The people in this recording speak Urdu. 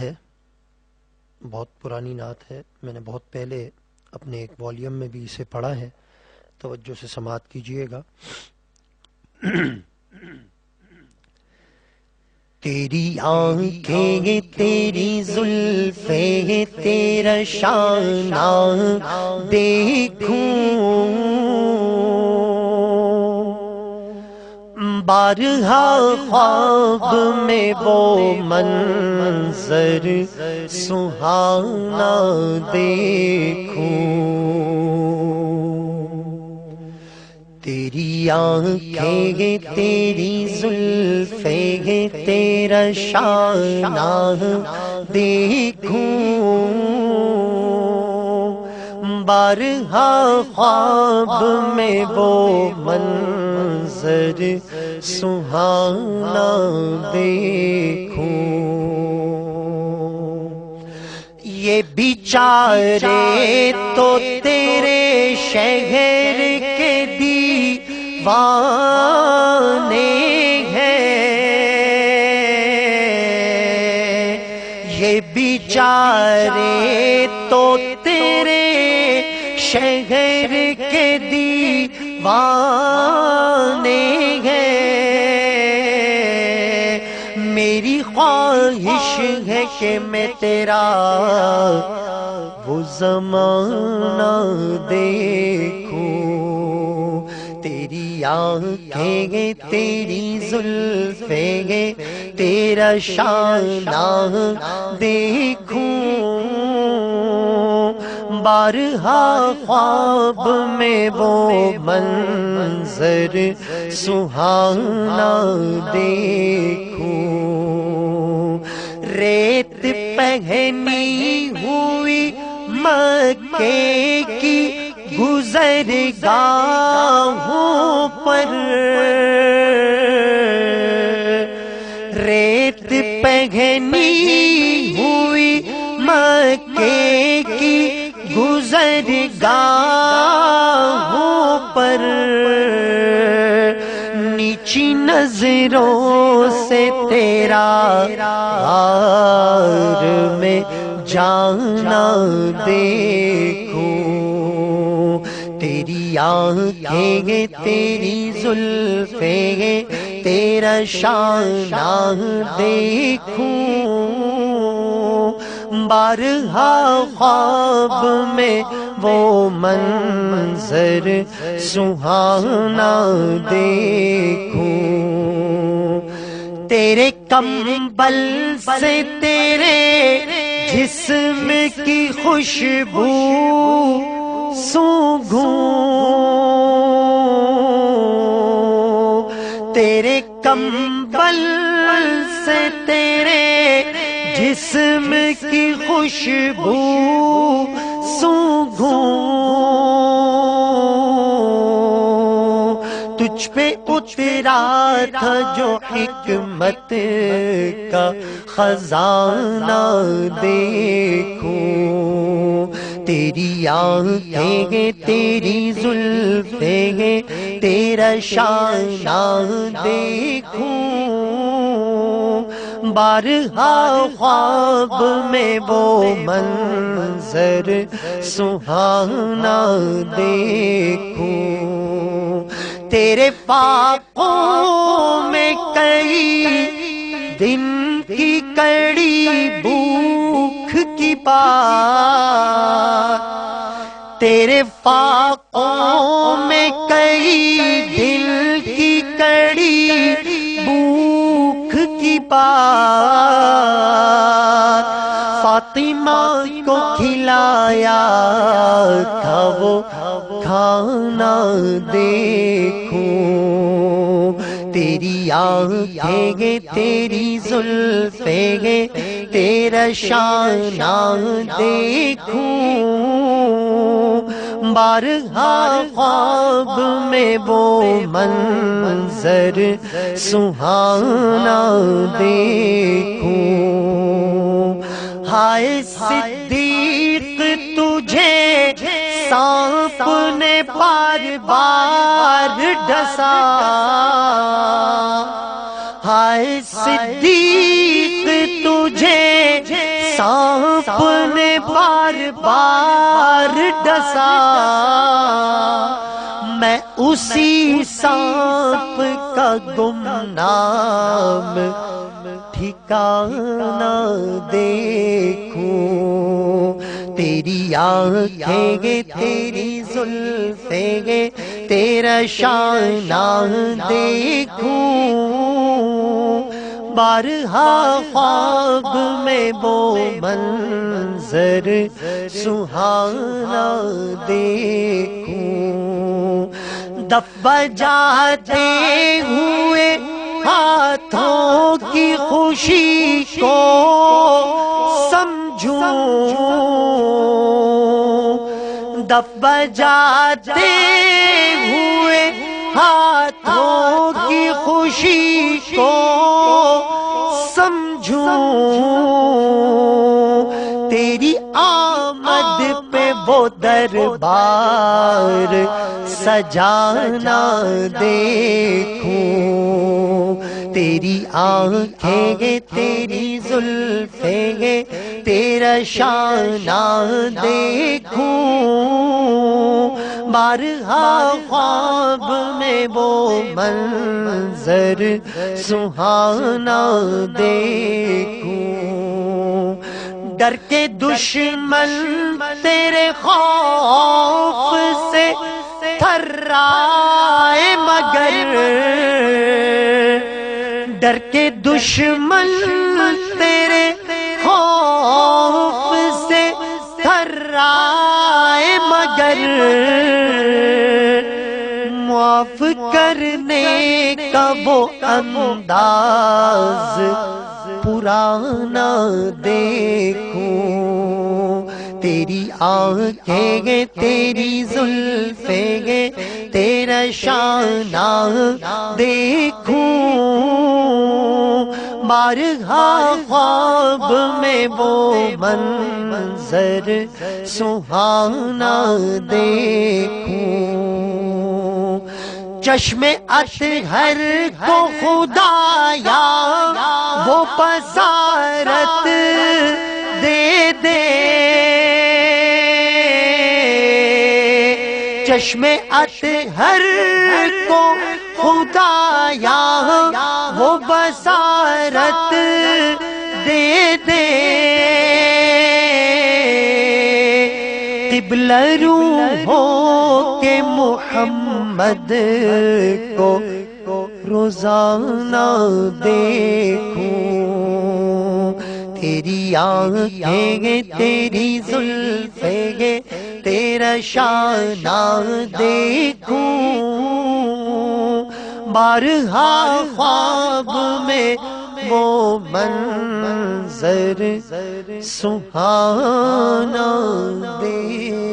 ہے، بہت پرانی نعت ہے، میں نے بہت پہلے اپنے ایک والیوم میں بھی اسے پڑھا ہے، توجہ سے سماعت کیجئے گا۔ تیری آنکھیں تیری زلفیں تیرا شانہ دیکھوں، بارہا خواب میں وہ منظر سہانا دیکھوں، تیری آنکھیں تیری زلفیں تیرا شانہ دیکھوں، بارہا خواب میں وہ منظر سہانا دیکھوں، یہ بیچارے تو تیرے شہر کے دیوانے ہیں، یہ بیچارے تو تیرے شہر کے دیوانے ہیں، میری خواہش ہے کہ میں تیرا وہ زمانہ دیکھوں، تیری آنکھیں تیری زلفیں تیرا شانہ دیکھوں، بارہا خواب میں وہ منظر سہانا دیکھوں، ریت پہنی ہوئی مکے کی گزرگاہوں پر، ریت پہنی ہوئی مکے کی گزرگاہوں پر، نیچی نظروں سے تیرا غار میں جانا دیکھوں، تیری آنکھیں تیری زلفیں تیرا شانہ دیکھوں، بارہا خواب میں وہ منظر سہانا دیکھوں، تیرے کمبل سے تیرے جسم کی خوشبو سونگھوں، تیرے کمبل سے تیرے جسم کی خوشبو سونگھوں، تجھ پہ اترا تھا جو حکمت کا خزانہ دیکھوں، تیری آنکھیں تیری زلفیں تیرا شانہ دیکھوں، بارہا خواب میں وہ منظر سہانا دیکھوں، تیرے فاقوں میں کئی دن کی کڑی بھوک کی بات، تیرے فاقوں میں کئی دل کی کڑی بھوک کی بات، فاطمہ کو کھلایا تھا وہ کھانا دیکھوں، تیری آنکھیں تیری زلفیں تیرا شانہ دیکھوں، بارہا خواب میں وہ منظر سہانا دیکھوں، ہائے صدیق تجھے سانپ نے بار بار ڈسا، ہائے صدیق تجھے سانپ نے بار بار ڈسا، میں اسی سانپ کا گمنام ٹھکانہ دیکھوں، تیری آنکھیں گے تیری زلفیں گے تیرا شانہ دیکھوں، بارہا خواب میں وہ منظر سہانا دیکھوں، دف بجاتے ہوئے ہاتھوں کی خوشی کو سمجھوں، دف بجاتے ہوئے ہاتھوں کی خوشی کو سمجھوں، تیری آمد پہ وہ دربار سجانا دیکھوں، تیری آنکھیں گے تیری زلفیں گے تیرا شانہ دیکھوں، بارہا خواب میں وہ منظر سہانا دیکھوں، ڈر کے دشمن تیرے خوف سے تھرائے مگر، ڈر کے دشمن تیرے خوف سے تھرائے مگر، معاف کرنے کا وہ انداز پرانا دیکھوں، تیری آنکھیں گے تیری زلفیں گے تیرا شانہ دیکھوں، بارہا خواب میں وہ منظر سہانا دیکھوں، چشم اطہر کو خدایا وہ بصارت دے دے، چشم اطہر کو خدایا وہ بصارت دے دے، قبلہ روحوں کے محمد کو روزانہ دیکھوں، تیری آنکھیں گے تیری زلفیں گے تیرا شانہ دیکھوں، بارہا خواب میں وہ منظر سہانا دیکھوں۔